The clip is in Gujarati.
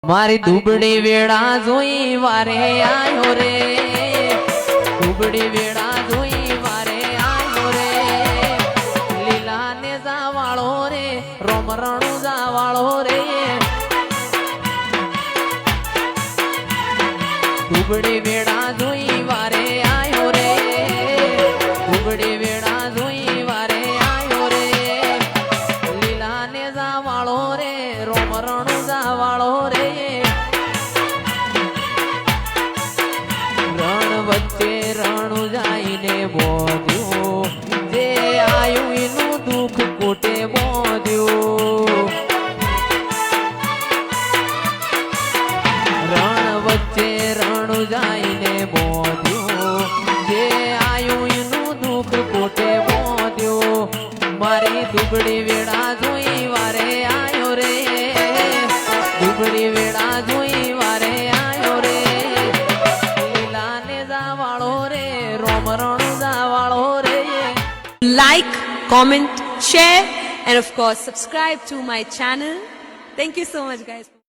મારી દુબળી વેળા જોઈ વારે આયો રે, દુબળી વેળા જોઈ વારે આયો રે, લીલા ને જાવાળો રે, રોમરણું જાવાળો રે, દુબળી વેળા જોઈ વારે આયો રે, દુબળી વેળા જોઈ વારે આયો રે, લીલા ને જાવાળો રે, રોમરણું જાવાળો રે, વચ્ચે રણું જાઈને બોધ્યું, જે આયું એનું દુઃખ કોટે બોધ્યું, રણ વચ્ચે રણું જાઈને બોધ્યું, જે આયું એનું દુઃખ કોટે બોધ્યું, મારી દુબળી વેળા જોઈ વારે આયો રે, દુબળી વેળા જોઈ વારે આયો રે, Like, comment, share, and of course, subscribe to my channel. Thank you so much, guys.